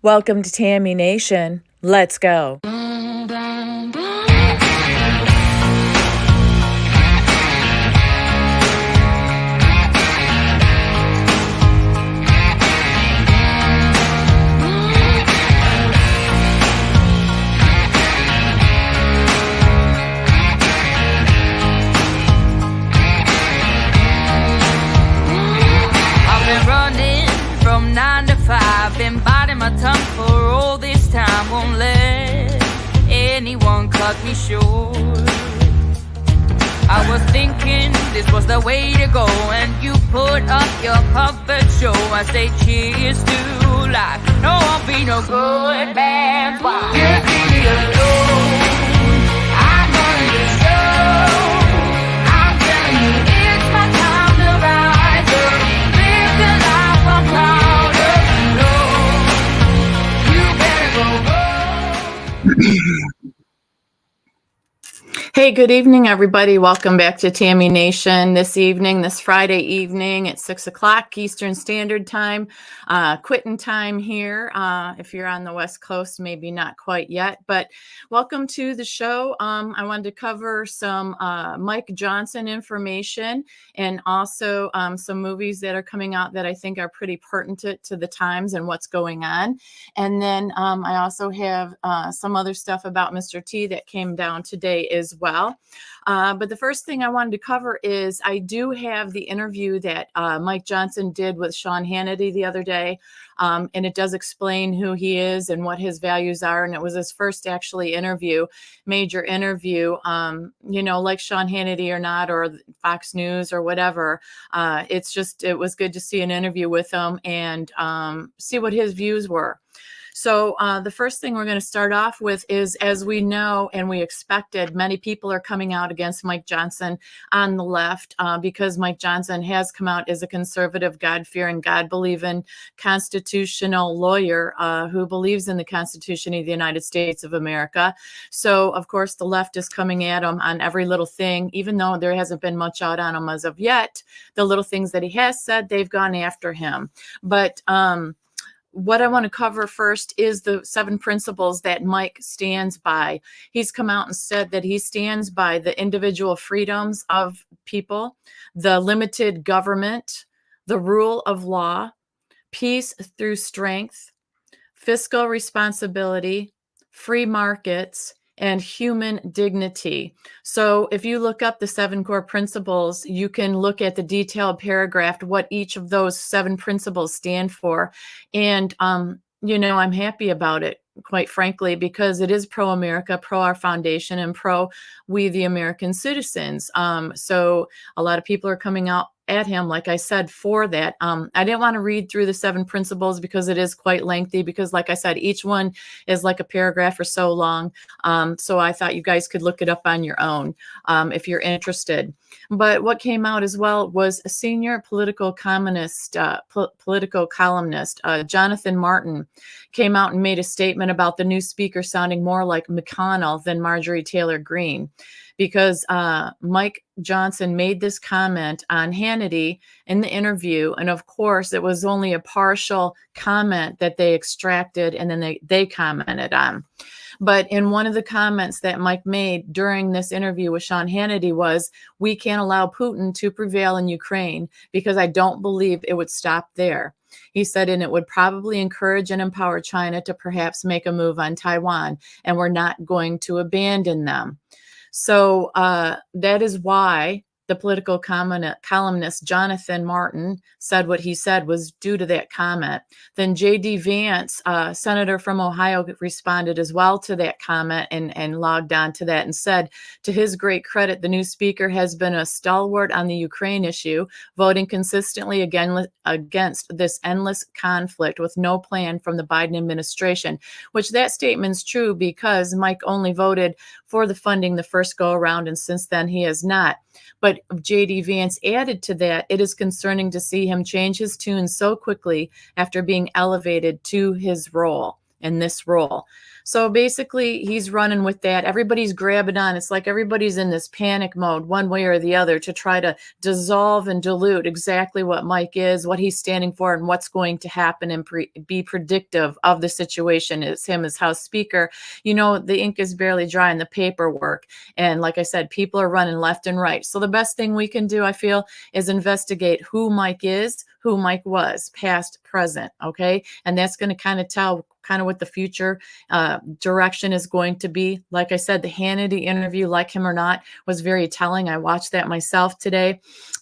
Welcome to Tammy Nation. Let's go. I've been running from 9 to 5, been biting my tongue for all this time. Won't let anyone cut me short. I was thinking this was the way to go, and you put up your puppet show. I say cheers to life. No, I'll be no good man. Just leave me alone. I'm running the show. I'm telling you, it's my time to rise up. Live the life I'm proud of. No, you better go. Hey, good evening, everybody. Welcome back to Tammy Nation this Friday evening at 6 o'clock Eastern Standard Time. Quitting time here. If you're on the West Coast, maybe not quite yet, but welcome to the show. I wanted to cover some Mike Johnson information and also some movies that are coming out that I think are pretty pertinent to the times and what's going on. And then I also have some other stuff about Mr. T that came down today as well. But the first thing I wanted to cover is I do have the interview that Mike Johnson did with Sean Hannity the other day. And it does explain who he is and what his values are. And it was his first actually major interview, like Sean Hannity or not, or Fox News or whatever. It was good to see an interview with him and see what his views were. So the first thing we're going to start off with is, as we know and we expected, many people are coming out against Mike Johnson on the left because Mike Johnson has come out as a conservative, God-fearing, God-believing constitutional lawyer who believes in the Constitution of the United States of America. So, of course, the left is coming at him on every little thing, even though there hasn't been much out on him as of yet. The little things that he has said, they've gone after him. But what I want to cover first is the 7 principles that Mike stands by. He's come out and said that he stands by the individual freedoms of people, the limited government, the rule of law, peace through strength, fiscal responsibility, free markets, and human dignity. So if you look up the 7 core principles, you can look at the detailed paragraph, what each of those 7 principles stand for. And, I'm happy about it, quite frankly, because it is pro-America, pro our foundation, and pro we, the American citizens. So a lot of people are coming out at him, like I said, for that. I didn't want to read through the 7 principles because it is quite lengthy, because like I said, each one is like a paragraph or so long. So I thought you guys could look it up on your own if you're interested. But what came out as well was a senior political columnist, Jonathan Martin, came out and made a statement about the new speaker sounding more like McConnell than Marjorie Taylor Greene, because Mike Johnson made this comment on Hannity in the interview. And of course, it was only a partial comment that they extracted and then they commented on. But in one of the comments that Mike made during this interview with Sean Hannity was, we can't allow Putin to prevail in Ukraine because I don't believe it would stop there. He said, and it would probably encourage and empower China to perhaps make a move on Taiwan, and we're not going to abandon them. So that is why the political columnist Jonathan Martin said what he said was due to that comment. Then J.D. Vance, senator from Ohio, responded as well to that comment and logged on to that and said, to his great credit, the new speaker has been a stalwart on the Ukraine issue, voting consistently against this endless conflict with no plan from the Biden administration, which that statement's true because Mike only voted for the funding the first go around, and since then he has not. But J.D. Vance added to that, it is concerning to see him change his tune so quickly after being elevated to his role. in this role. So basically, he's running with that. Everybody's grabbing on. It's like everybody's in this panic mode, one way or the other, to try to dissolve and dilute exactly what Mike is, what he's standing for, and what's going to happen, and be predictive of the situation as him as House Speaker. You know, the ink is barely dry in the paperwork. And like I said, people are running left and right. So the best thing we can do, I feel, is investigate who Mike is, who Mike was, past, present. Okay. And that's going to kind of tell kind of what the future direction is going to be. Like I said, the Hannity interview, like him or not, was very telling. I watched that myself today.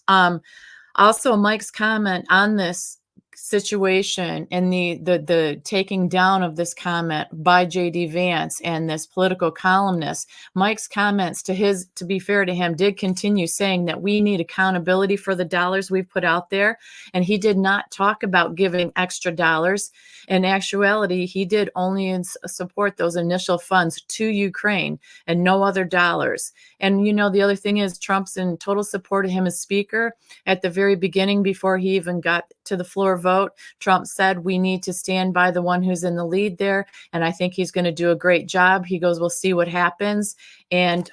Also, Mike's comment on this situation and the taking down of this comment by JD Vance and this political columnist, Mike's comments, to be fair to him, did continue saying that we need accountability for the dollars we've put out there. And he did not talk about giving extra dollars. In actuality, he did only support those initial funds to Ukraine and no other dollars. And, you know, the other thing is Trump's in total support of him as speaker. At the very beginning, before he even got to the floor vote, Trump said, we need to stand by the one who's in the lead there. And I think he's going to do a great job. He goes, we'll see what happens. And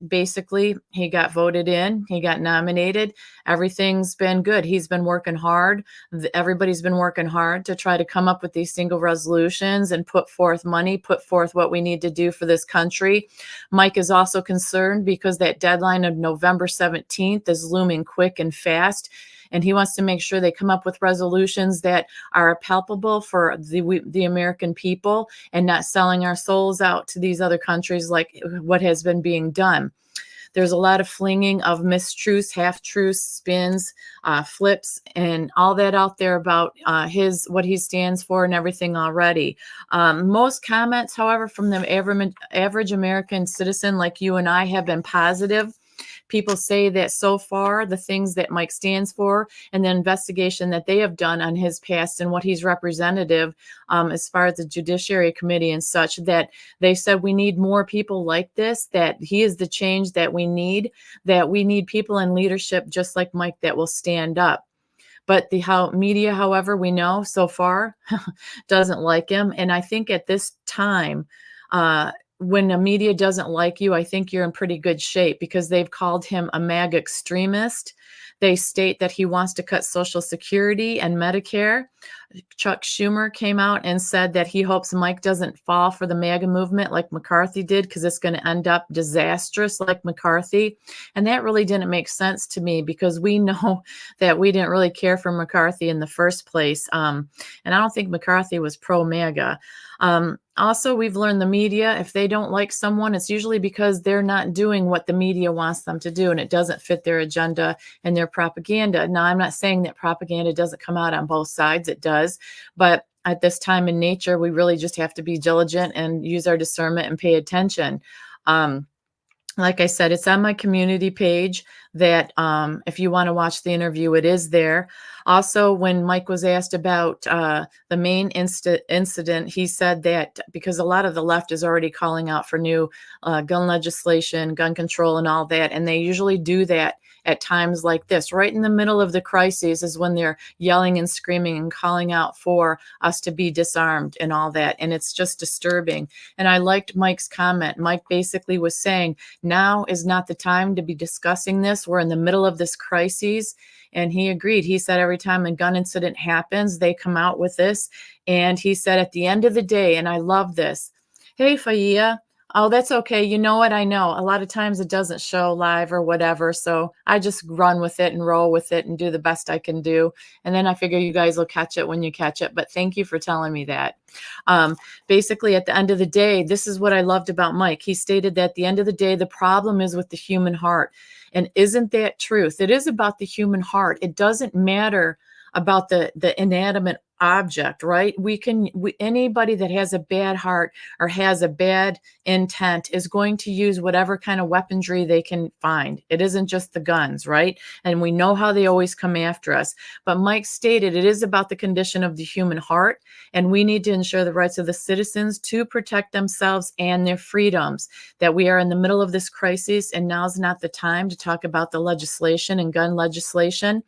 basically, he got voted in. He got nominated. Everything's been good. He's been working hard. Everybody's been working hard to try to come up with these single resolutions and put forth money, put forth what we need to do for this country. Mike is also concerned because that deadline of November 17th is looming quick and fast. And he wants to make sure they come up with resolutions that are palpable for the American people and not selling our souls out to these other countries like what has been being done. There's a lot of flinging of mistruths, half-truths, spins, flips, and all that out there about what he stands for and everything already. Most comments, however, from the average American citizen like you and I have been positive. People say that so far, the things that Mike stands for and the investigation that they have done on his past and what he's representative, as far as the Judiciary Committee and such, that they said we need more people like this, that he is the change that we need people in leadership just like Mike that will stand up. But the media, however, we know so far doesn't like him. And I think at this time, when the media doesn't like you, I think you're in pretty good shape because they've called him a MAGA extremist. They state that he wants to cut Social Security and Medicare. Chuck Schumer came out and said that he hopes Mike doesn't fall for the MAGA movement like McCarthy did because it's going to end up disastrous like McCarthy. And that really didn't make sense to me because we know that we didn't really care for McCarthy in the first place. And I don't think McCarthy was pro-MAGA. Also, we've learned the media, if they don't like someone, it's usually because they're not doing what the media wants them to do and it doesn't fit their agenda and their propaganda. Now, I'm not saying that propaganda doesn't come out on both sides. It does. But at this time in nature, we really just have to be diligent and use our discernment and pay attention. Like I said, it's on my community page that if you want to watch the interview, it is there. Also, when Mike was asked about the main incident, he said that because a lot of the left is already calling out for new gun legislation, gun control and all that, and they usually do that at times like this, right in the middle of the crises is when they're yelling and screaming and calling out for us to be disarmed and all that. And it's just disturbing. And I liked Mike's comment. Mike basically was saying, now is not the time to be discussing this. We're in the middle of this crisis. And he agreed. He said every time a gun incident happens, they come out with this. And he said at the end of the day, and I love this, hey, Faiya. Oh, that's okay. You know what? I know a lot of times it doesn't show live or whatever. So I just run with it and roll with it and do the best I can do. And then I figure you guys will catch it when you catch it. But thank you for telling me that. Basically, at the end of the day, this is what I loved about Mike. He stated that at the end of the day, the problem is with the human heart. And isn't that truth? It is about the human heart. It doesn't matter about the inanimate object, right? Anybody that has a bad heart or has a bad intent is going to use whatever kind of weaponry they can find. It isn't just the guns, right? And we know how they always come after us. But Mike stated it is about the condition of the human heart, and we need to ensure the rights of the citizens to protect themselves and their freedoms, that we are in the middle of this crisis, and now's not the time to talk about the legislation and gun legislation.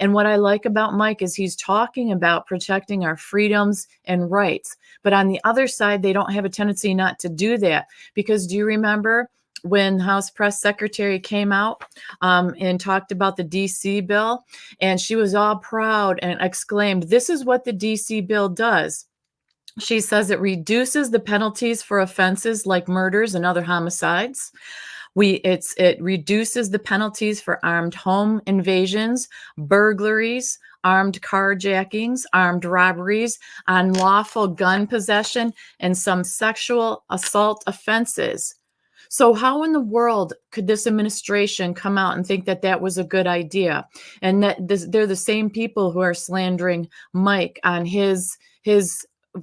And what I like about Mike is he's talking about protecting our freedoms and rights. But on the other side, they don't have a tendency not to do that. Because do you remember when House Press Secretary came out and talked about the DC bill? And she was all proud and exclaimed, "This is what the DC bill does." She says it reduces the penalties for offenses like murders and other homicides. It reduces the penalties for armed home invasions, burglaries, armed carjackings, armed robberies, unlawful gun possession, and some sexual assault offenses. So how in the world could this administration come out and think that that was a good idea? And that they're the same people who are slandering Mike on his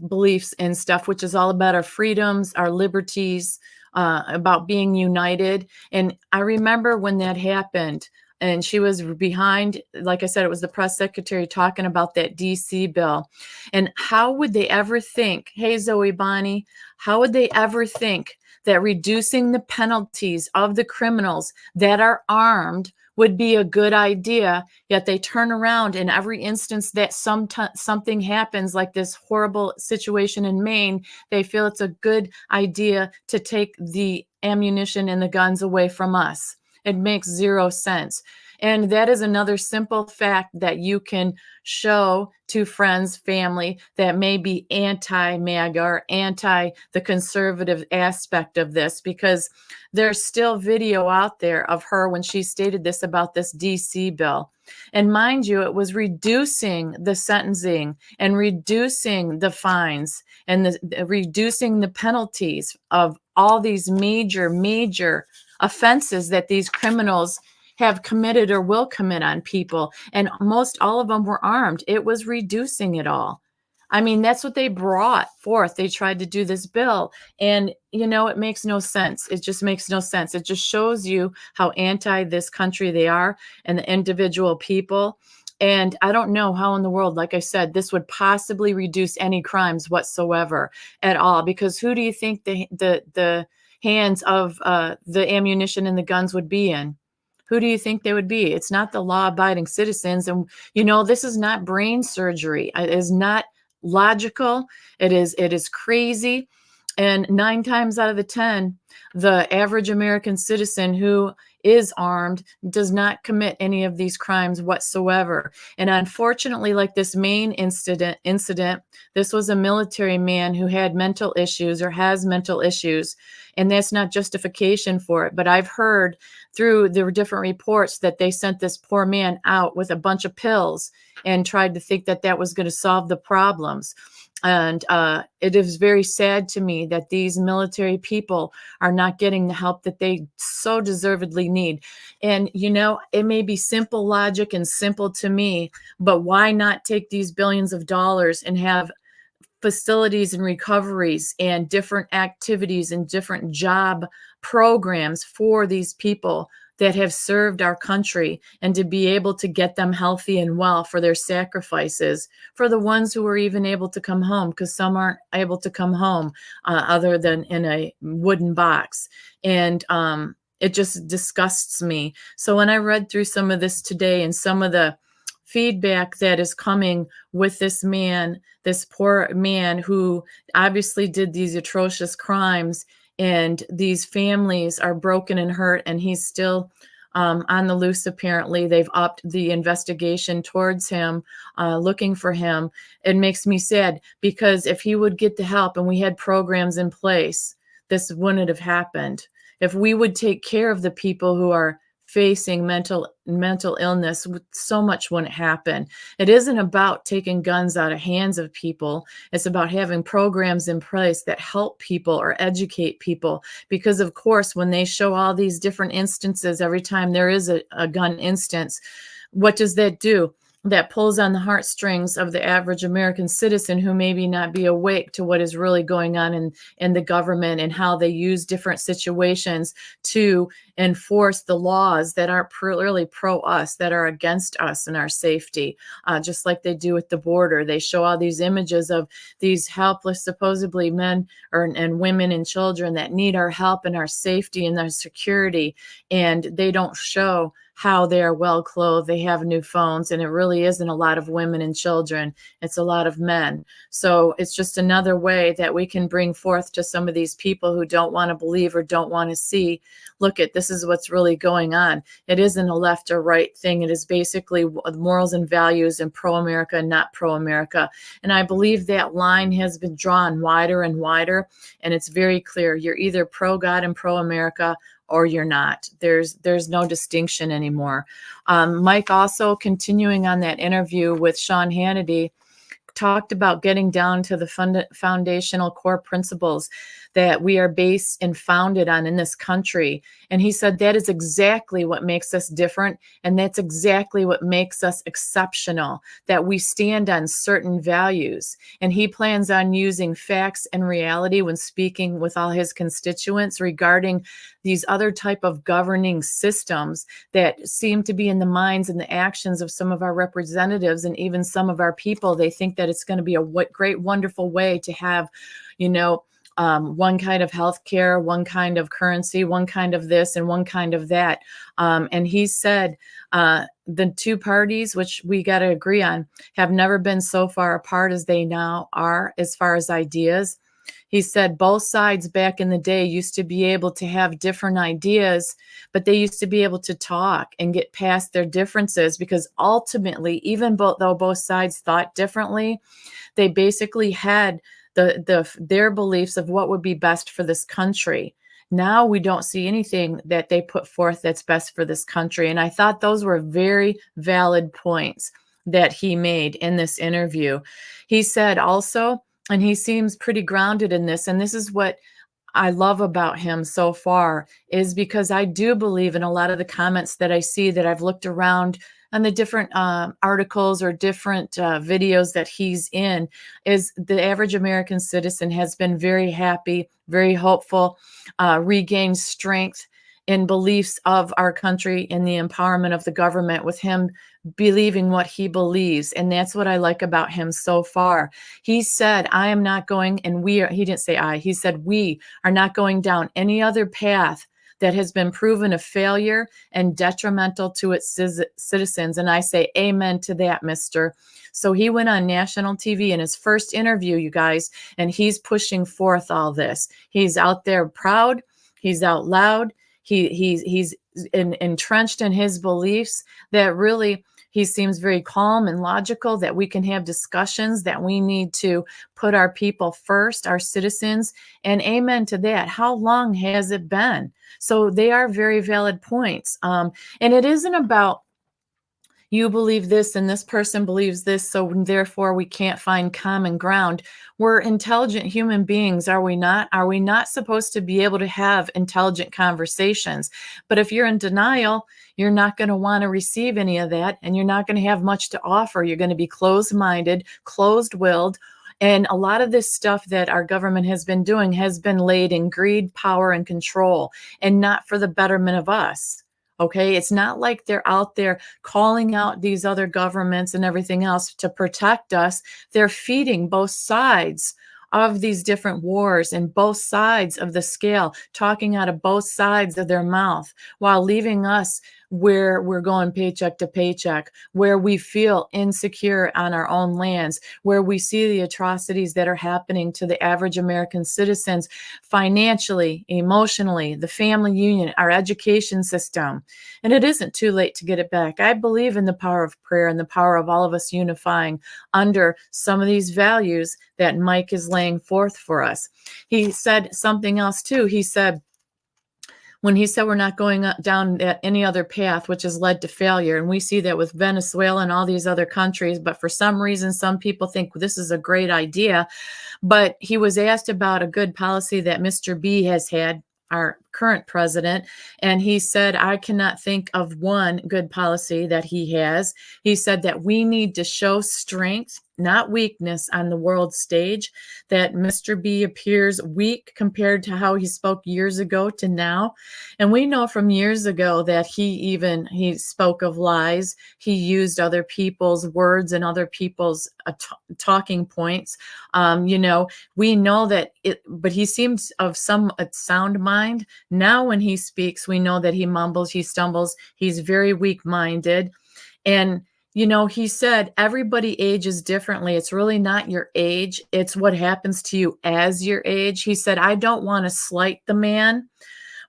beliefs and stuff, which is all about our freedoms, our liberties, about being united. And I remember when that happened, and she was behind, like I said, it was the press secretary talking about that DC bill. And how would they ever think, hey, Zoe Bonnie, how would they ever think that reducing the penalties of the criminals that are armed would be a good idea, yet they turn around in every instance that something happens, like this horrible situation in Maine, they feel it's a good idea to take the ammunition and the guns away from us. It makes zero sense. And that is another simple fact that you can show to friends, family that may be anti-MAGA or anti the conservative aspect of this, because there's still video out there of her when she stated this about this DC bill. And mind you, it was reducing the sentencing and reducing the fines and reducing the penalties of all these major offenses that these criminals have committed or will commit on people. And most all of them were armed. It was reducing it all. I mean, that's what they brought forth. They tried to do this bill. And, it makes no sense. It just makes no sense. It just shows you how anti this country they are and the individual people. And I don't know how in the world, like I said, this would possibly reduce any crimes whatsoever at all. Because who do you think the hands of the ammunition and the guns would be in? Who do you think they would be? It's not the law-abiding citizens. And, this is not brain surgery. It is not logical. It is crazy. And 9 times out of the 10, the average American citizen who is armed does not commit any of these crimes whatsoever. And unfortunately, like this Maine incident, this was a military man who had mental issues or has mental issues. And that's not justification for it. But I've heard through the different reports that they sent this poor man out with a bunch of pills and tried to think that that was going to solve the problems. And it is very sad to me that these military people are not getting the help that they so deservedly need. And, it may be simple logic and simple to me, but why not take these billions of dollars and have facilities and recoveries and different activities and different job programs for these people that have served our country, and to be able to get them healthy and well for their sacrifices, for the ones who are even able to come home, because some aren't able to come home other than in a wooden box. And it just disgusts me. So when I read through some of this today and some of the feedback that is coming with this man, this poor man who obviously did these atrocious crimes, and these families are broken and hurt, and he's still on the loose. Apparently, they've upped the investigation towards him, looking for him. It makes me sad, because if he would get the help and we had programs in place, this wouldn't have happened. If we would take care of the people who are facing mental illness, so much wouldn't happen. It isn't about taking guns out of hands of people. It's about having programs in place that help people or educate people. Because of course, when they show all these different instances, every time there is a gun instance, what does that do? That pulls on the heartstrings of the average American citizen who maybe not be awake to what is really going on in the government, and how they use different situations to enforce the laws that aren't really pro us, that are against us and our safety, just like they do at the border. They show all these images of these helpless, supposedly men and women and children that need our help and our safety and our security, and they don't show how they are well clothed, they have new phones, and it really isn't a lot of women and children. It's a lot of men. So it's just another way that we can bring forth to some of these people who don't want to believe or don't want to see, look at this is what's really going on. It isn't a left or right thing. It is basically morals and values and pro-America and not pro-America. And I believe that line has been drawn wider and wider, and it's very clear. You're either pro-God and pro-America or you're not. There's no distinction anymore. Mike also, continuing on that interview with Sean Hannity, talked about getting down to the foundational core principles that we are based and founded on in this country. And he said that is exactly what makes us different. And that's exactly what makes us exceptional, that we stand on certain values. And he plans on using facts and reality when speaking with all his constituents regarding these other type of governing systems that seem to be in the minds and the actions of some of our representatives and even some of our people. They think that it's going to be a great, wonderful way to have, one kind of healthcare, one kind of currency, one kind of this and one kind of that. And he said the two parties, which we got to agree on, have never been so far apart as they now are as far as ideas. He said both sides back in the day used to be able to have different ideas, but they used to be able to talk and get past their differences, because ultimately, even though both sides thought differently, they basically had their beliefs of what would be best for this country. Now we don't see anything that they put forth that's best for this country. And I thought those were very valid points that he made in this interview. He said also, and he seems pretty grounded in this, and this is what I love about him so far, is because I do believe in a lot of the comments that I see, that I've looked around on the different articles or different videos that he's in, is the average American citizen has been very happy, very hopeful, regained strength in beliefs of our country and the empowerment of the government, with him believing what he believes. And that's what I like about him so far. He said, I am not going, and he didn't say I, he said, we are not going down any other path that has been proven a failure and detrimental to its citizens. And I say amen to that, mister. So he went on national TV in his first interview, you guys, and he's pushing forth all this. He's out there proud. He's out loud. He's entrenched in his beliefs that really he seems very calm and logical, that we can have discussions, that we need to put our people first, our citizens, and amen to that. How long has it been? So they are very valid points. And it isn't about you believe this and this person believes this, so therefore we can't find common ground. We're intelligent human beings, are we not? Are we not supposed to be able to have intelligent conversations? But if you're in denial, you're not going to want to receive any of that, and you're not going to have much to offer. You're going to be closed-minded, closed-willed, and a lot of this stuff that our government has been doing has been laid in greed, power, and control, and not for the betterment of us. Okay, it's not like they're out there calling out these other governments and everything else to protect us. They're feeding both sides of these different wars and both sides of the scale, talking out of both sides of their mouth, while leaving us where we're going paycheck to paycheck, where we feel insecure on our own lands, where we see the atrocities that are happening to the average American citizens financially, emotionally, the family union, our education system. And it isn't too late to get it back. I believe in the power of prayer and the power of all of us unifying under some of these values that Mike is laying forth for us. He said something else too. He said, when he said we're not going down any other path, which has led to failure. And we see that with Venezuela and all these other countries. But for some reason, some people think this is a great idea. But he was asked about a good policy that Mr. B has had, our current president, and he said, I cannot think of one good policy that he has. He said that we need to show strength, not weakness, on the world stage, that Mr. B appears weak compared to how he spoke years ago to now. And we know from years ago that he spoke of lies. He used other people's words and other people's talking points. We know that but he seems of some sound mind Now, when he speaks, we know that he mumbles, he stumbles, he's very weak-minded. And, he said everybody ages differently. It's really not your age, it's what happens to you as your age. He said, I don't want to slight the man,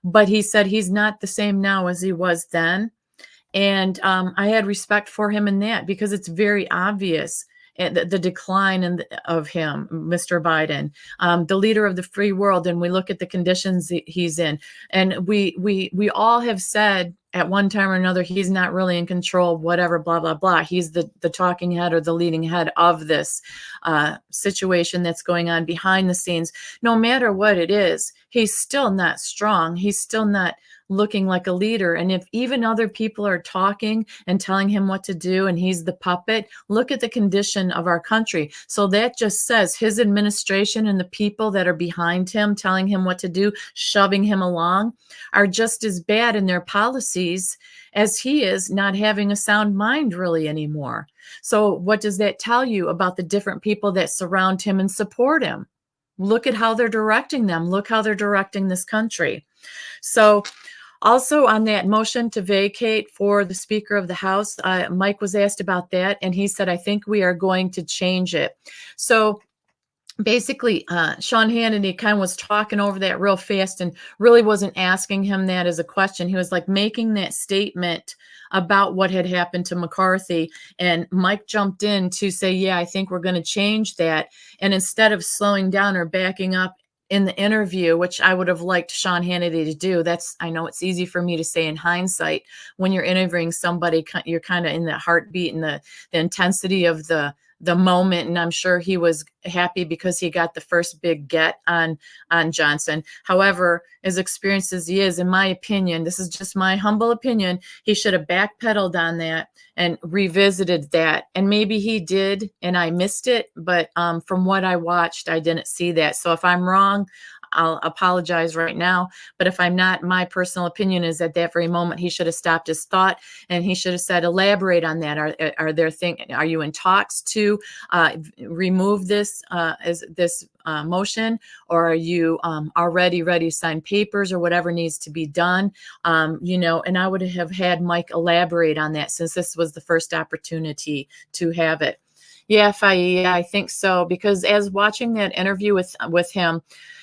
but he said he's not the same now as he was then. And I had respect for him in that because it's very obvious the decline of him, Mr. Biden, the leader of the free world, and we look at the conditions he's in, and we all have said at one time or another he's not really in control, whatever, blah blah blah. He's the talking head or the leading head of this situation that's going on behind the scenes. No matter what it is, he's still not strong. He's still not looking like a leader. And if even other people are talking and telling him what to do and he's the puppet, look at the condition of our country. So that just says his administration and the people that are behind him telling him what to do, shoving him along, are just as bad in their policies as he is, not having a sound mind really anymore. So what does that tell you about the different people that surround him and support him? Look at how they're directing them. Look how they're directing this country. So also on that motion to vacate for the Speaker of the House, Mike was asked about that, and he said, I think we are going to change it. So basically, Sean Hannity kind of was talking over that real fast and really wasn't asking him that as a question. He was like making that statement about what had happened to McCarthy. And Mike jumped in to say, yeah, I think we're going to change that. And instead of slowing down or backing up in the interview, which I would have liked Sean Hannity to do. I know it's easy for me to say in hindsight. When you're interviewing somebody, you're kind of in the heartbeat and the intensity of the moment. And I'm sure he was happy because he got the first big get on Johnson. However, as experienced as he is, in my opinion, this is just my humble opinion, he should have backpedaled on that and revisited that. And maybe he did and I missed it, but from what I watched, I didn't see that. So if I'm wrong, I'll apologize right now. But if I'm not, my personal opinion is at that very moment, he should have stopped his thought and he should have said, elaborate on that. Are you in talks to remove this motion, or are you already ready to sign papers or whatever needs to be done? And I would have had Mike elaborate on that since this was the first opportunity to have it. Yeah, I think so, because as watching that interview with him,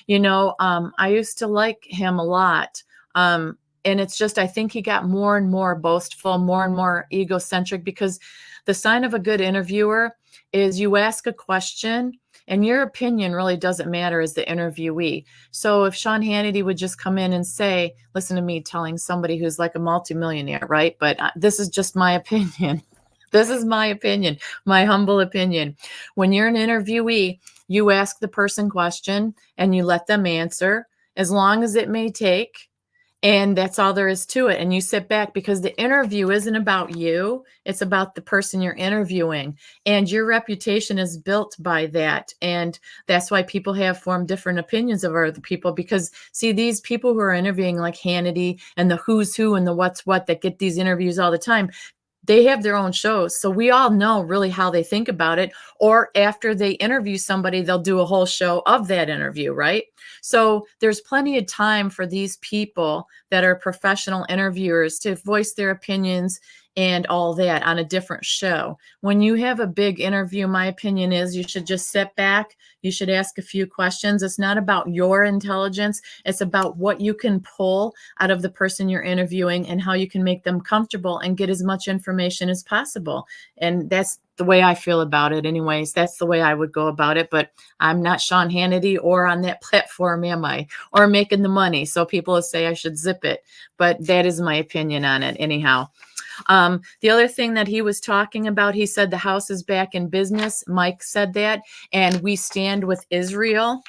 I used to like him a lot. And it's just, I think he got more and more boastful, more and more egocentric, because the sign of a good interviewer is you ask a question and your opinion really doesn't matter as the interviewee. So if Sean Hannity would just come in and say, listen to me telling somebody who's like a multimillionaire, right? But this is just my opinion. This is my opinion, my humble opinion. When you're an interviewee, you ask the person question and you let them answer as long as it may take. And that's all there is to it. And you sit back, because the interview isn't about you. It's about the person you're interviewing. And your reputation is built by that. And that's why people have formed different opinions of other people. Because, see, these people who are interviewing like Hannity and the who's who and the what's what that get these interviews all the time, they have their own shows. So we all know really how they think about it. Or after they interview somebody, they'll do a whole show of that interview, right? So there's plenty of time for these people that are professional interviewers to voice their opinions and all that on a different show. When you have a big interview, my opinion is you should just sit back. You should ask a few questions. It's not about your intelligence. It's about what you can pull out of the person you're interviewing and how you can make them comfortable and get as much information as possible. And that's the way I feel about it anyways. That's the way I would go about it. But I'm not Sean Hannity or on that platform, am I? Or making the money. So people will say I should zip it. But that is my opinion on it anyhow. The other thing that he was talking about, he said the House is back in business. Mike said that, and we stand with Israel.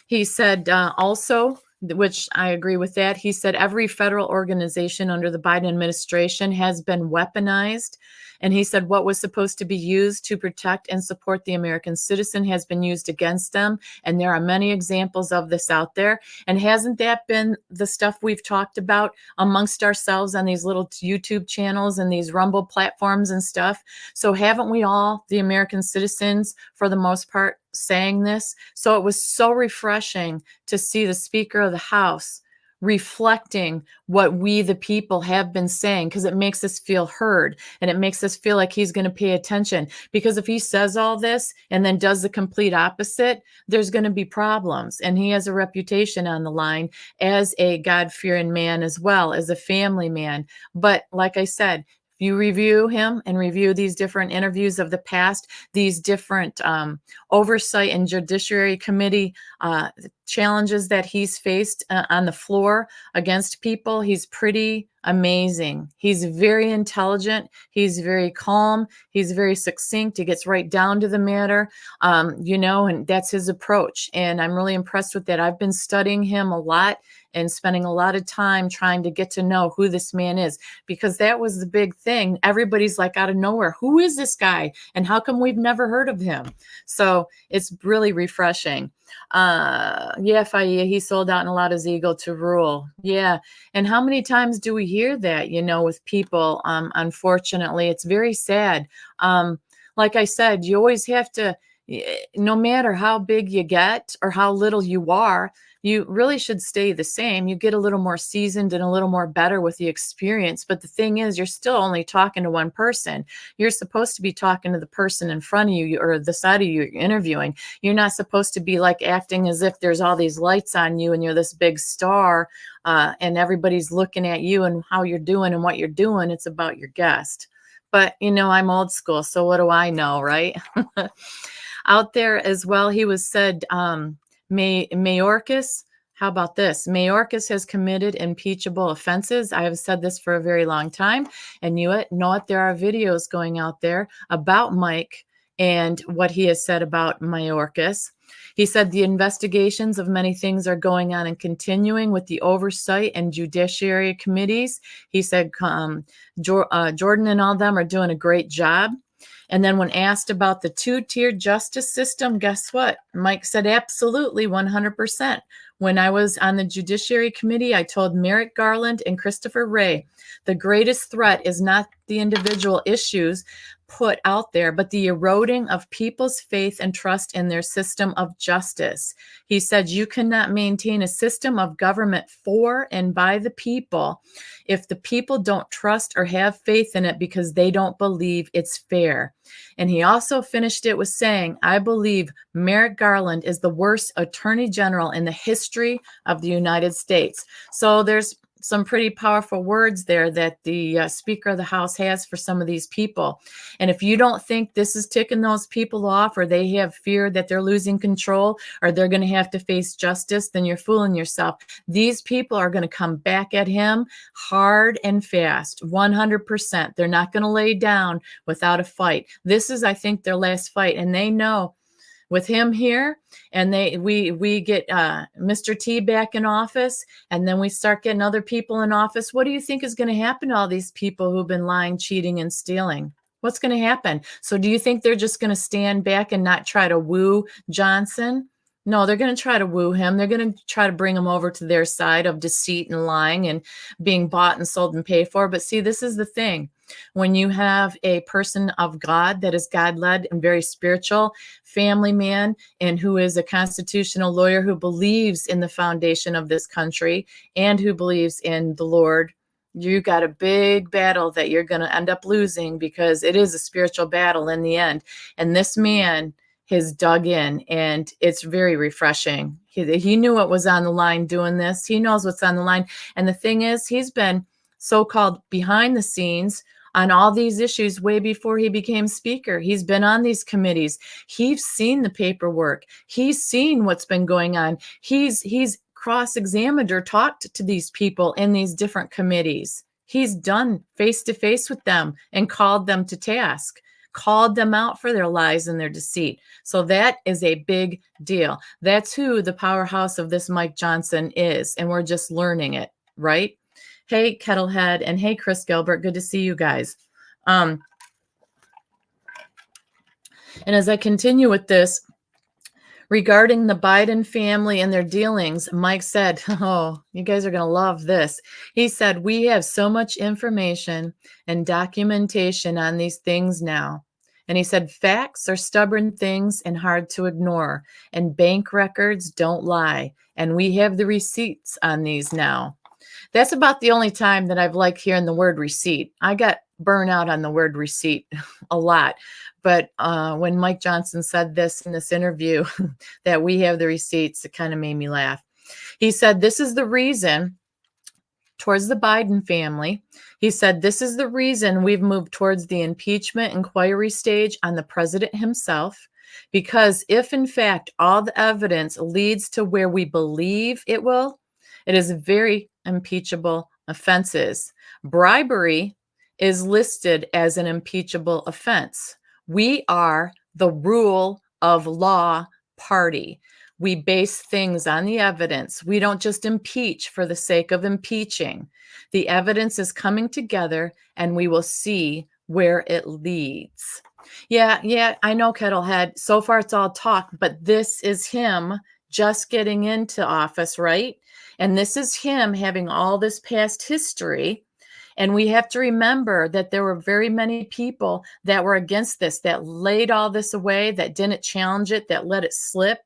He said also, which I agree with that, he said every federal organization under the Biden administration has been weaponized. And he said what was supposed to be used to protect and support the American citizen has been used against them. And there are many examples of this out there. And hasn't that been the stuff we've talked about amongst ourselves on these little YouTube channels and these Rumble platforms and stuff? So haven't we all, the American citizens, for the most part, saying this? So it was so refreshing to see the Speaker of the House reflecting what we, the people, have been saying, because it makes us feel heard and it makes us feel like he's going to pay attention. Because if he says all this and then does the complete opposite, there's going to be problems. And he has a reputation on the line as a God-fearing man, as well as a family man. But like I said, if you review him and review these different interviews of the past, these different oversight and judiciary committee challenges that he's faced on the floor against people, he's pretty amazing. He's very intelligent. He's very calm. He's very succinct. He gets right down to the matter, and that's his approach. And I'm really impressed with that. I've been studying him a lot and spending a lot of time trying to get to know who this man is, because that was the big thing. Everybody's like out of nowhere, who is this guy? And how come we've never heard of him? So it's really refreshing. Faya, he sold out and allowed his ego to rule. Yeah. And how many times do we hear that, with people? Unfortunately, it's very sad. Like I said, you always have to, no matter how big you get or how little you are, you really should stay the same. You get a little more seasoned and a little more better with the experience. But the thing is, you're still only talking to one person. You're supposed to be talking to the person in front of you or the side of you you're interviewing. You're not supposed to be like acting as if there's all these lights on you and you're this big star and everybody's looking at you and how you're doing and what you're doing. It's about your guest. But, I'm old school, so what do I know, right? Out there as well, he was said, Mayorkas, how about this? Mayorkas has committed impeachable offenses. I have said this for a very long time, and you know what? There are videos going out there about Mike and what he has said about Mayorkas. He said the investigations of many things are going on and continuing with the oversight and judiciary committees. He said Jordan and all of them are doing a great job. And then when asked about the two-tier justice system, guess what? Mike said, absolutely, 100%. When I was on the Judiciary Committee, I told Merrick Garland and Christopher Wray, the greatest threat is not the individual issues put out there, but the eroding of people's faith and trust in their system of justice. He said, you cannot maintain a system of government for and by the people if the people don't trust or have faith in it because they don't believe it's fair. And he also finished it with saying, I believe Merrick Garland is the worst attorney general in the history of the United States. So there's some pretty powerful words there that the Speaker of the House has for some of these people. And if you don't think this is ticking those people off, or they have fear that they're losing control or they're going to have to face justice, then you're fooling yourself. These people are going to come back at him hard and fast, 100%. They're not going to lay down without a fight. This is, I think, their last fight. And they know with him here, and we get Mr. T back in office, and then we start getting other people in office. What do you think is going to happen to all these people who've been lying, cheating, and stealing? What's going to happen? So do you think they're just going to stand back and not try to woo Johnson? No, they're going to try to woo him. They're going to try to bring him over to their side of deceit and lying and being bought and sold and paid for. But see, this is the thing. When you have a person of God that is God-led and very spiritual, family man, and who is a constitutional lawyer who believes in the foundation of this country and who believes in the Lord, you got a big battle that you're going to end up losing, because it is a spiritual battle in the end. And this man has dug in, and it's very refreshing. He knew what was on the line doing this. He knows what's on the line. And the thing is, he's been so-called behind the scenes on all these issues way before he became speaker. He's been on these committees. He's seen the paperwork. He's seen what's been going on. He's cross-examined or talked to these people in these different committees. He's done face-to-face with them and called them to task, called them out for their lies and their deceit. So that is a big deal. That's who the powerhouse of this Mike Johnson is, and we're just learning it, right? Hey, Kettlehead, and hey, Chris Gilbert. Good to see you guys. And as I continue with this, regarding the Biden family and their dealings, Mike said, oh, you guys are going to love this. He said, we have so much information and documentation on these things now. And he said, facts are stubborn things and hard to ignore, and bank records don't lie. And we have the receipts on these now. That's about the only time that I've liked hearing the word receipt. I got burnt out on the word receipt a lot. But when Mike Johnson said this in this interview, that we have the receipts, it kind of made me laugh. He said, this is the reason, towards the Biden family, he said, this is the reason we've moved towards the impeachment inquiry stage on the president himself. Because if, in fact, all the evidence leads to where we believe it will, it is very impeachable offenses. Bribery is listed as an impeachable offense. We are the rule of law party. We base things on the evidence. We don't just impeach for the sake of impeaching. The evidence is coming together, and we will see where it leads. Yeah, I know, Kettlehead. So far, it's all talk, but this is him just getting into office, right? And this is him having all this past history. And we have to remember that there were very many people that were against this, that laid all this away, that didn't challenge it, that let it slip.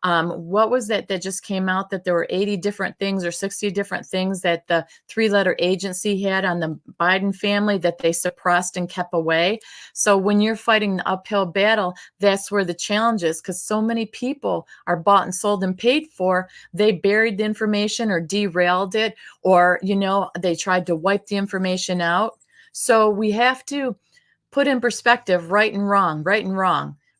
What was that just came out, that there were 80 different things or 60 different things that the three-letter agency had on the Biden family that they suppressed and kept away? So when you're fighting the uphill battle, that's where the challenge is, because so many people are bought and sold and paid for. They buried the information or derailed it, or, they tried to wipe the information out. So we have to put in perspective right and wrong,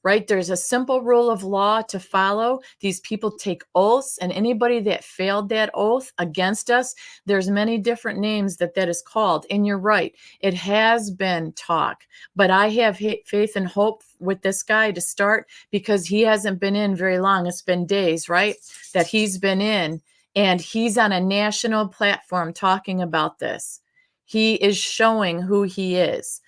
right? There's a simple rule of law to follow. These people take oaths, and anybody that failed that oath against us, there's many different names that is called. And you're right, it has been talk, but I have faith and hope with this guy to start, because he hasn't been in very long. It's been days, right, that he's been in, and he's on a national platform talking about this. He is showing who he is.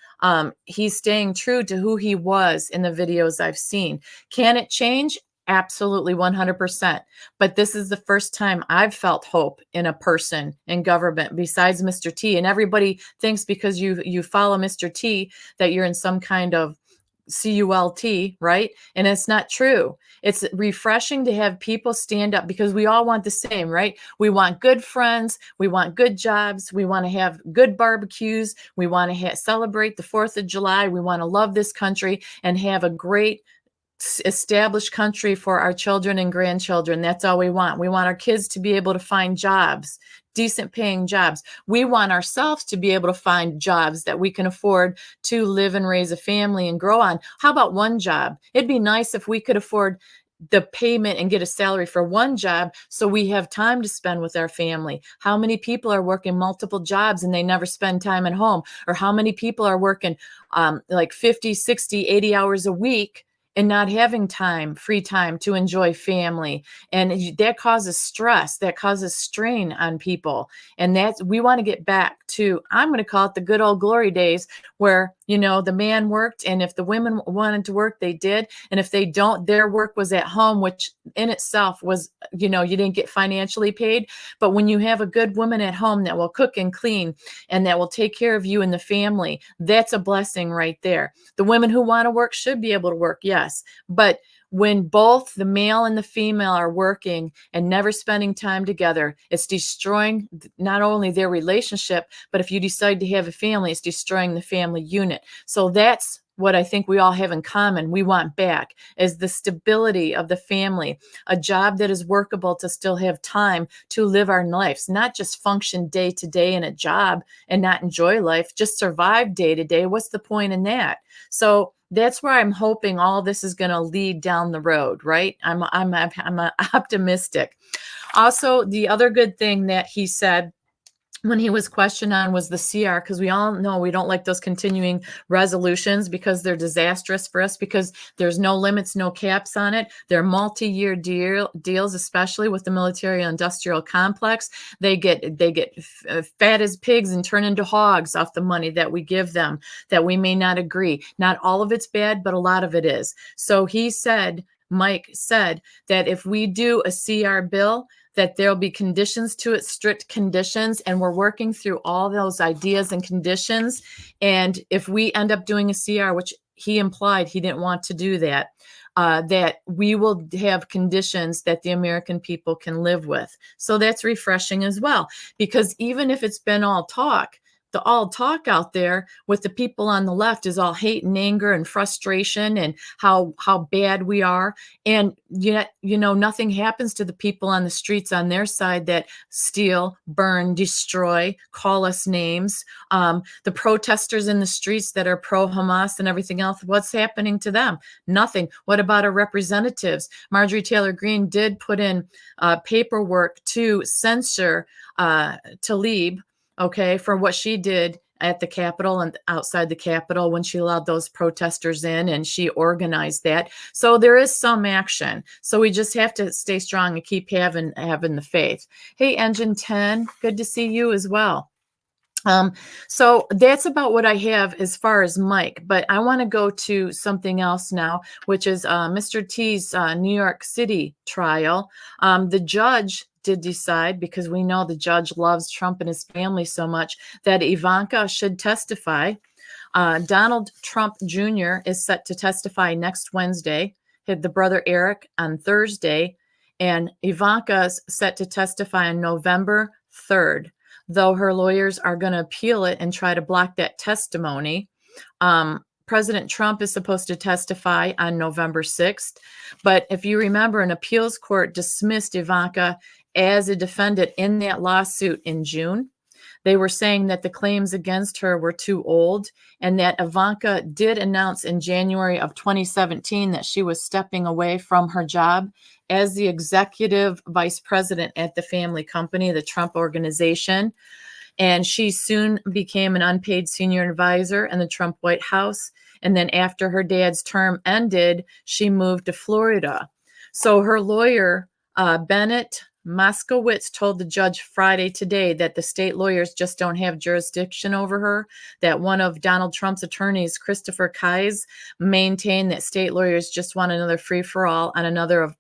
He's staying true to who he was in the videos I've seen. Can it change? Absolutely, 100%. But this is the first time I've felt hope in a person in government besides Mr. T. And everybody thinks because you follow Mr. T that you're in some kind of cult, right? And it's not true. It's refreshing to have people stand up, because we all want the same, right? We want good friends. We want good jobs. We want to have good barbecues. We want to celebrate the 4th of July. We want to love this country and have a great established country for our children and grandchildren. That's all we want. We want our kids to be able to find jobs, decent paying jobs. We want ourselves to be able to find jobs that we can afford to live and raise a family and grow on. How about one job? It'd be nice if we could afford the payment and get a salary for one job, so we have time to spend with our family. How many people are working multiple jobs and they never spend time at home? Or how many people are working like 50, 60, 80 hours a week and not having time, free time to enjoy family? And that causes stress, that causes strain on people. And we want to get back to, I'm going to call it the good old glory days, where, the man worked, and if the women wanted to work, they did. And if they don't, their work was at home, which in itself was, you didn't get financially paid. But when you have a good woman at home that will cook and clean and that will take care of you and the family, that's a blessing right there. The women who want to work should be able to work, yes. But when both the male and the female are working and never spending time together, it's destroying not only their relationship, but if you decide to have a family, it's destroying the family unit. So that's what I think we all have in common. We want back is the stability of the family, a job that is workable to still have time to live our lives, not just function day to day in a job and not enjoy life, just survive day to day. What's the point in that? So that's where I'm hoping all this is going to lead down the road, right? I'm optimistic. Also, the other good thing that he said when he was questioned on was the CR, because we all know we don't like those continuing resolutions because they're disastrous for us, because there's no limits, no caps on it. They're multi-year deals, especially with the military industrial complex. They get fat as pigs and turn into hogs off the money that we give them, that we may not agree. Not all of it's bad, but a lot of it is. So Mike said that if we do a CR bill, that there'll be conditions to it, strict conditions, and we're working through all those ideas and conditions. And if we end up doing a CR, which he implied he didn't want to do that. That we will have conditions that the American people can live with. So that's refreshing as well, because even if it's been all talk, the all talk out there with the people on the left is all hate and anger and frustration and how bad we are. And yet, nothing happens to the people on the streets on their side that steal, burn, destroy, call us names. The protesters in the streets that are pro-Hamas and everything else, what's happening to them? Nothing. What about our representatives? Marjorie Taylor Greene did put in paperwork to censure Tlaib, okay, for what she did at the Capitol and outside the Capitol when she allowed those protesters in, and she organized that. So there is some action. So we just have to stay strong and keep having the faith. Hey, Engine 10, good to see you as well. So that's about what I have as far as Mike, but I want to go to something else now, which is Mr. T's New York City trial. The judge did decide, because we know the judge loves Trump and his family so much, that Ivanka should testify. Donald Trump Jr. is set to testify next Wednesday, the brother Eric on Thursday, and Ivanka's set to testify on November 3rd, though her lawyers are going to appeal it and try to block that testimony. President Trump is supposed to testify on November 6th, but if you remember, an appeals court dismissed Ivanka as a defendant in that lawsuit in June. They were saying that the claims against her were too old, and that Ivanka did announce in January of 2017 that she was stepping away from her job as the executive vice president at the family company, the Trump Organization. And she soon became an unpaid senior advisor in the Trump White House. And then after her dad's term ended, she moved to Florida. So her lawyer, Bennett Moskowitz, told the judge Friday today that the state lawyers just don't have jurisdiction over her, that one of Donald Trump's attorneys, Christopher Kise, maintained that state lawyers just want another free-for-all on another of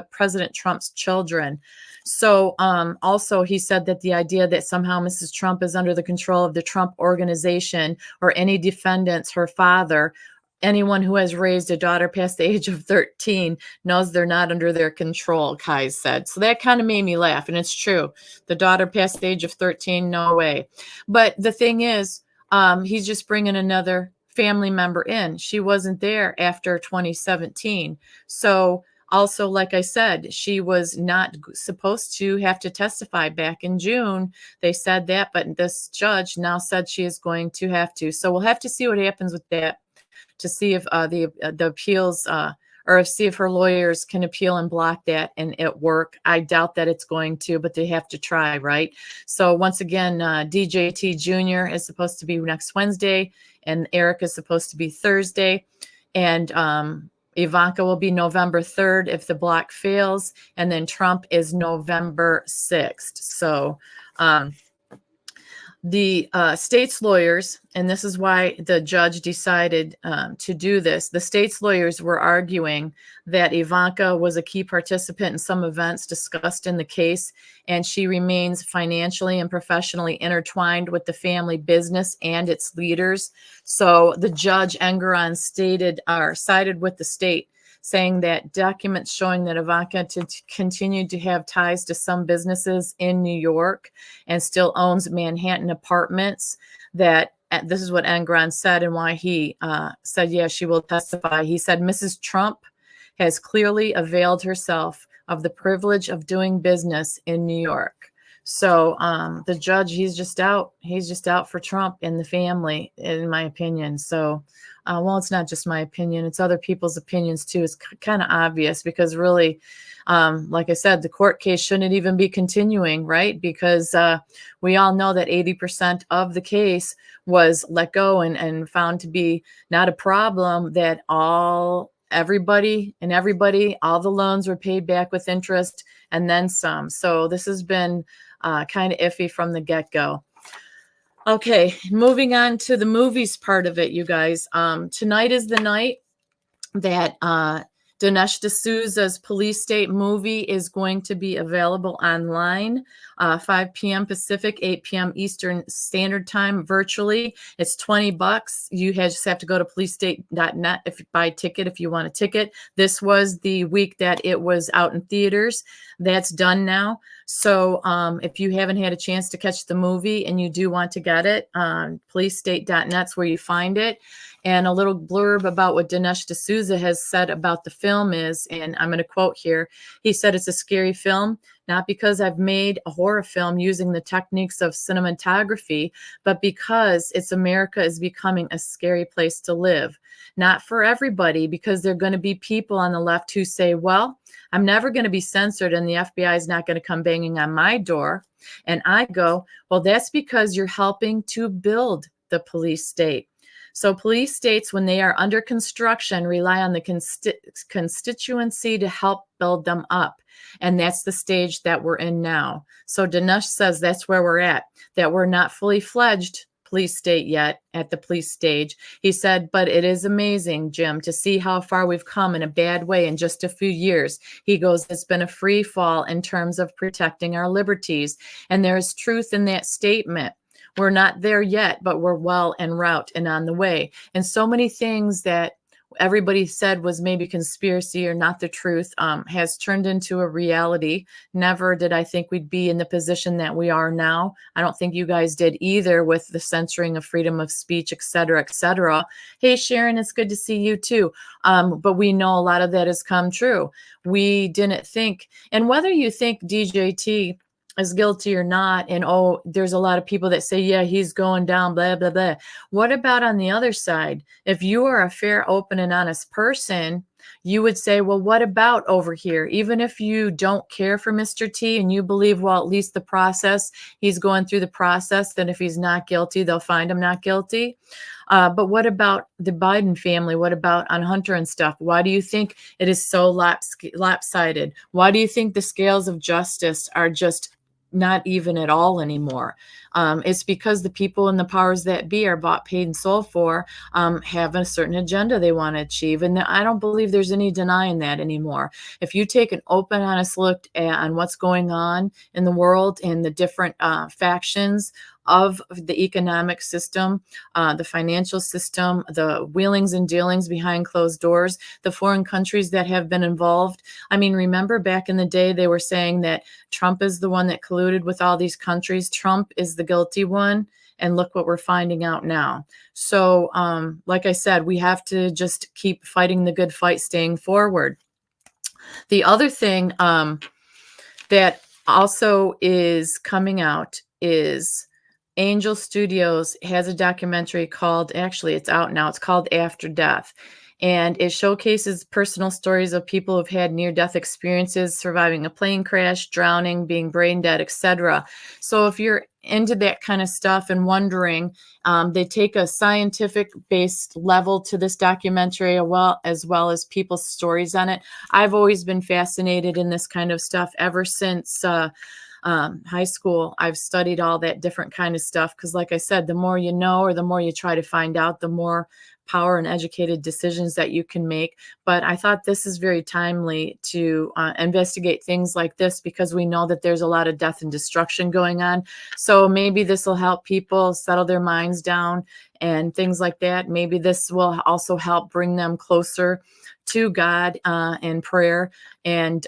President Trump's children. So also he said that the idea that somehow Mrs. Trump is under the control of the Trump Organization or any defendants, her father, anyone who has raised a daughter past the age of 13 knows they're not under their control, Kise said. So that kind of made me laugh. And it's true. The daughter past the age of 13, no way. But the thing is, he's just bringing another family member in. She wasn't there after 2017. So also, like I said, she was not supposed to have to testify back in June. They said that, but this judge now said she is going to have to. So we'll have to see what happens with that, to see if the appeals or see if her lawyers can appeal and block that and it work. I doubt that it's going to, but they have to try, right? So once again, DJT Jr. is supposed to be next Wednesday, and Eric is supposed to be Thursday, and Ivanka will be November 3rd if the block fails, and then Trump is November 6th. So the state's lawyers, and this is why the judge decided to do this, the state's lawyers were arguing that Ivanka was a key participant in some events discussed in the case, and she remains financially and professionally intertwined with the family business and its leaders. So the judge, Engoron, sided with the state, saying that documents showing that Ivanka continued to have ties to some businesses in New York and still owns Manhattan apartments, that this is what Engoron said and why he said, yeah, she will testify. He said, Mrs. Trump has clearly availed herself of the privilege of doing business in New York. So the judge, he's just out for Trump and the family, in my opinion. So well, it's not just my opinion, it's other people's opinions too. It's kind of obvious, because really, like I said, the court case shouldn't even be continuing, right? Because we all know that 80% of the case was let go and found to be not a problem, that everybody, all the loans were paid back with interest and then some. So this has been kind of iffy from the get-go. Okay, moving on to the movies part of it, you guys. Tonight is the night that Dinesh D'Souza's Police State movie is going to be available online, 5 p.m. Pacific, 8 p.m. Eastern Standard Time virtually. It's $20. You just have to go to policestate.net if you buy a ticket, if you want a ticket. This was the week that it was out in theaters. That's done now. So if you haven't had a chance to catch the movie and you do want to get it, policestate.net's where you find it. And a little blurb about what Dinesh D'Souza has said about the film is, and I'm going to quote here, he said, "It's a scary film, not because I've made a horror film using the techniques of cinematography, but because it's America is becoming a scary place to live. Not for everybody, because there are going to be people on the left who say, well, I'm never going to be censored and the FBI is not going to come banging on my door." And I go, well, that's because you're helping to build the police state. So police states, when they are under construction, rely on the constituency to help build them up. And that's the stage that we're in now. So Dinesh says that's where we're at, that we're not fully fledged police state yet at the police stage. He said, but it is amazing, Jim, to see how far we've come in a bad way in just a few years. He goes, it's been a free fall in terms of protecting our liberties. And there is truth in that statement. We're not there yet, but we're well en route and on the way. And so many things that everybody said was maybe conspiracy or not the truth has turned into a reality. Never did I think we'd be in the position that we are now. I don't think you guys did either, with the censoring of freedom of speech, et cetera, et cetera. Hey, Sharon, it's good to see you too. But we know a lot of that has come true. We didn't think, and whether you think DJT is guilty or not, and oh, there's a lot of people that say, yeah, he's going down, blah, blah, blah. What about on the other side? If you are a fair, open, and honest person, you would say, well, what about over here? Even if you don't care for Mr. T and you believe, well, at least the process, he's going through the process, then if he's not guilty, they'll find him not guilty. But what about the Biden family? What about on Hunter and stuff? Why do you think it is so lopsided? Why do you think the scales of justice are just not even at all anymore? It's because the people in the powers that be are bought, paid, and sold for, have a certain agenda they want to achieve. And I don't believe there's any denying that anymore. If you take an open, honest look on what's going on in the world and the different factions of the economic system, the financial system, the wheelings and dealings behind closed doors, the foreign countries that have been involved. I mean, remember back in the day, they were saying that Trump is the one that colluded with all these countries. Trump is the guilty one. And look what we're finding out now. So, like I said, we have to just keep fighting the good fight, staying forward. The other thing that also is coming out is Angel Studios has a documentary called, actually it's out now, it's called After Death. And it showcases personal stories of people who've had near-death experiences, surviving a plane crash, drowning, being brain dead, etc. So if you're into that kind of stuff and wondering, they take a scientific-based level to this documentary, as well as people's stories on it. I've always been fascinated in this kind of stuff ever since high school. I've studied all that different kind of stuff because, like I said, the more you know or the more you try to find out, the more power and educated decisions that you can make. But I thought this is very timely to investigate things like this because we know that there's a lot of death and destruction going on. So maybe this will help people settle their minds down and things like that. Maybe this will also help bring them closer to God and prayer and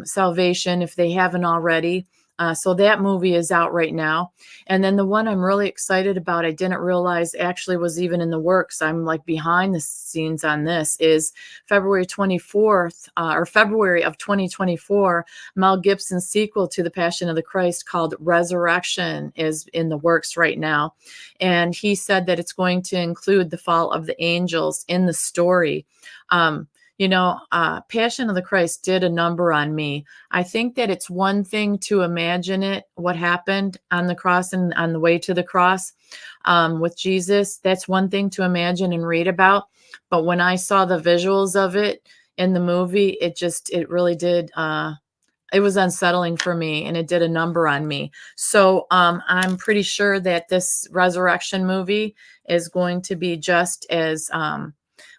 salvation if they haven't already. So that movie is out right now. And then the one I'm really excited about, I didn't realize actually was even in the works. I'm like behind the scenes on this, is February 24th or February of 2024, Mel Gibson's sequel to The Passion of the Christ called Resurrection is in the works right now. And he said that it's going to include the fall of the angels in the story. Passion of the Christ did a number on me. I think that it's one thing to imagine it, what happened on the cross and on the way to the cross with Jesus. That's one thing to imagine and read about. But when I saw the visuals of it in the movie, it really did. It was unsettling for me and it did a number on me. So I'm pretty sure that this Resurrection movie is going to be just as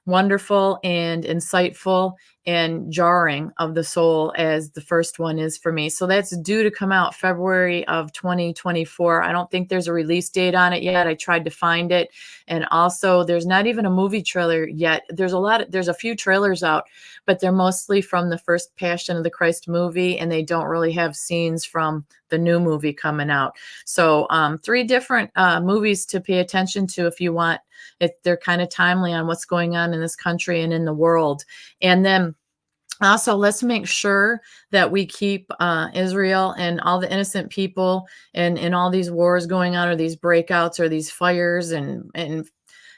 wonderful and insightful and jarring of the soul as the first one is for me. So that's due to come out February of 2024. I don't think there's a release date on it yet. I tried to find it. And also there's not even a movie trailer yet. There's a few trailers out, but they're mostly from the first Passion of the Christ movie, and they don't really have scenes from the new movie coming out. So 3 different movies to pay attention to if you want. If they're kind of timely on what's going on in this country and in the world. And then also, let's make sure that we keep Israel and all the innocent people in all these wars going on, or these breakouts, or these fires, and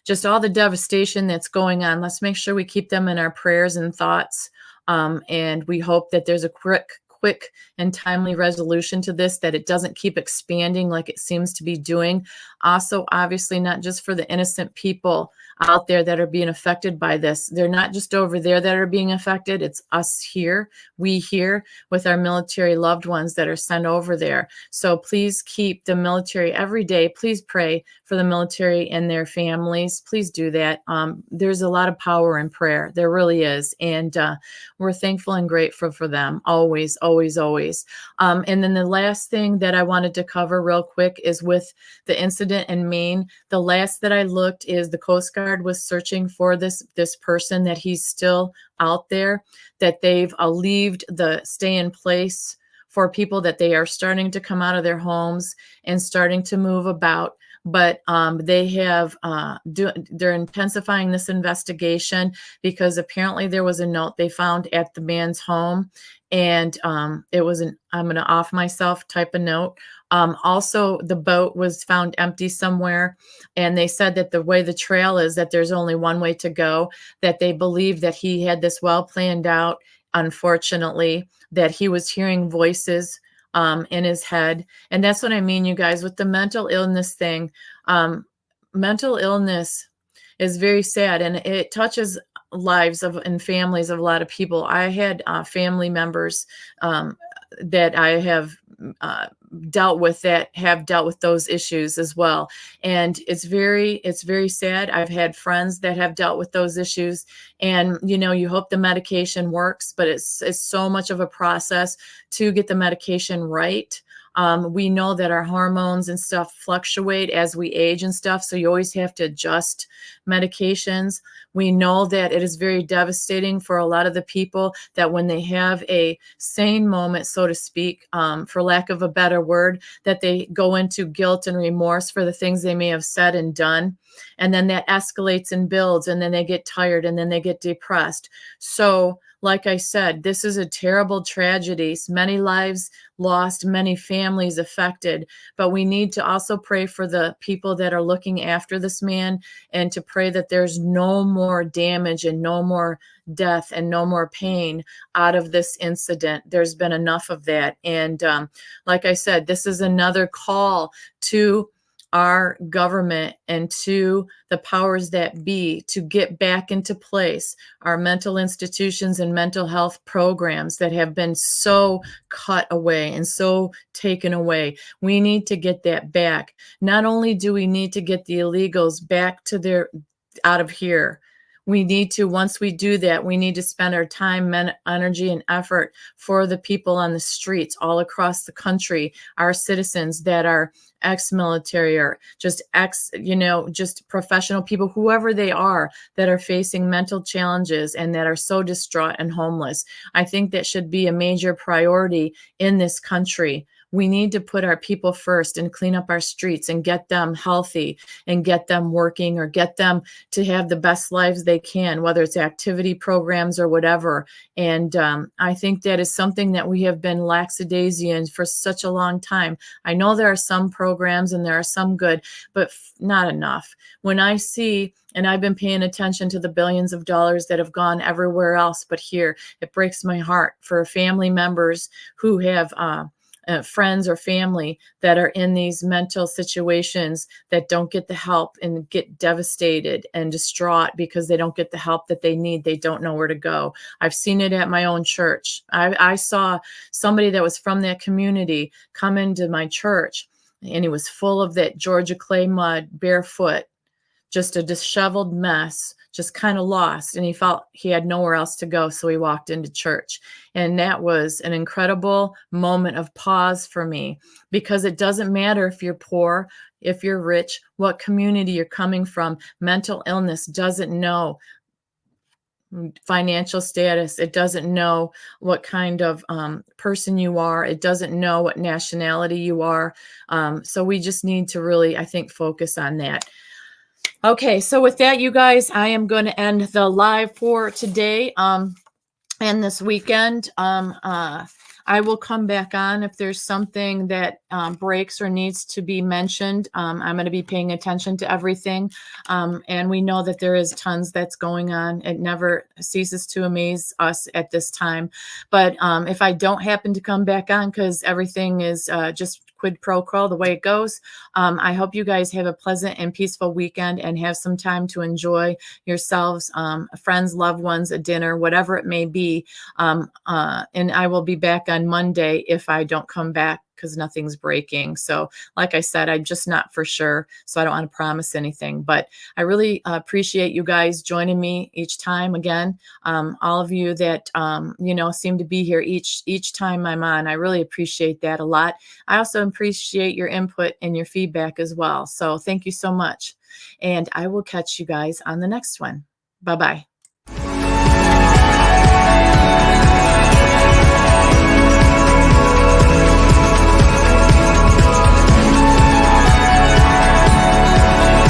just all the devastation that's going on. Let's make sure we keep them in our prayers and thoughts. And we hope that there's a quick and timely resolution to this, that it doesn't keep expanding like it seems to be doing. Also, obviously, not just for the innocent people out there that are being affected by this. They're not just over there that are being affected. It's us here, we here, with our military loved ones that are sent over there. So please keep the military every day. Please pray for the military and their families. Please do that. There's a lot of power in prayer. There really is. And we're thankful and grateful for them. Always, always, always. And then the last thing that I wanted to cover real quick is with the incident in Maine. The last that I looked is the Coast Guard was searching for this person, that he's still out there, that they've alleviated the stay in place for people, that they are starting to come out of their homes and starting to move about. But they have they're intensifying this investigation, because apparently there was a note they found at the man's home, and it was an "I'm going to off myself" type of note. Also, the boat was found empty somewhere, and they said that the way the trail is, that there's only one way to go, that they believe that he had this well planned out. Unfortunately, that he was hearing voices in his head. And that's what I mean, you guys, with the mental illness thing. Mental illness is very sad, and it touches lives of and families of a lot of people. I had family members that I have dealt with that have dealt with those issues as well. And it's very sad. I've had friends that have dealt with those issues, and you hope the medication works, but it's so much of a process to get the medication right. We know that our hormones and stuff fluctuate as we age and stuff, so you always have to adjust medications. We know that it is very devastating for a lot of the people, that when they have a sane moment, so to speak, for lack of a better word, that they go into guilt and remorse for the things they may have said and done. And then that escalates and builds, and then they get tired, and then they get depressed. So like I said, this is a terrible tragedy. Many lives lost, many families affected, but we need to also pray for the people that are looking after this man, and to pray that there's no more damage and no more death and no more pain out of this incident. There's been enough of that. And like I said, this is another call to our government and to the powers that be to get back into place our mental institutions and mental health programs that have been so cut away and so taken away. We need to get that back. Not only do we need to get the illegals back to out of here, we need to, once we do that, we need to spend our time, energy, and effort for the people on the streets all across the country, our citizens that are ex-military or just just professional people, whoever they are, that are facing mental challenges and that are so distraught and homeless. I think that should be a major priority in this country. We need to put our people first and clean up our streets and get them healthy and get them working, or get them to have the best lives they can, whether it's activity programs or whatever. And I think that is something that we have been lackadaisical for such a long time. I know there are some programs and there are some good, but not enough. When I see, and I've been paying attention to the billions of dollars that have gone everywhere else but here, it breaks my heart for family members who have friends or family that are in these mental situations that don't get the help and get devastated and distraught because they don't get the help that they need. They don't know where to go. I've seen it at my own church. I saw somebody that was from that community come into my church, and he was full of that Georgia clay mud, barefoot, just a disheveled mess, just kind of lost, and he felt he had nowhere else to go. So he walked into church. And that was an incredible moment of pause for me, because it doesn't matter if you're poor, if you're rich, what community you're coming from. Mental illness doesn't know financial status. It doesn't know what kind of person you are. It doesn't know what nationality you are. So we just need to really, I think, focus on that. Okay, so with that, you guys, I am going to end the live for today and this weekend. I will come back on if there's something that breaks or needs to be mentioned. I'm going to be paying attention to everything. And we know that there is tons that's going on. It never ceases to amaze us at this time. But if I don't happen to come back on because everything is just quid pro quo, the way it goes, I hope you guys have a pleasant and peaceful weekend and have some time to enjoy yourselves, friends, loved ones, a dinner, whatever it may be. And I will be back on Monday if I don't come back, because nothing's breaking. So like I said, I'm just not for sure. So I don't want to promise anything, but I really appreciate you guys joining me each time. Again, all of you that, seem to be here each time I'm on. I really appreciate that a lot. I also appreciate your input and your feedback as well. So thank you so much. And I will catch you guys on the next one. Bye-bye.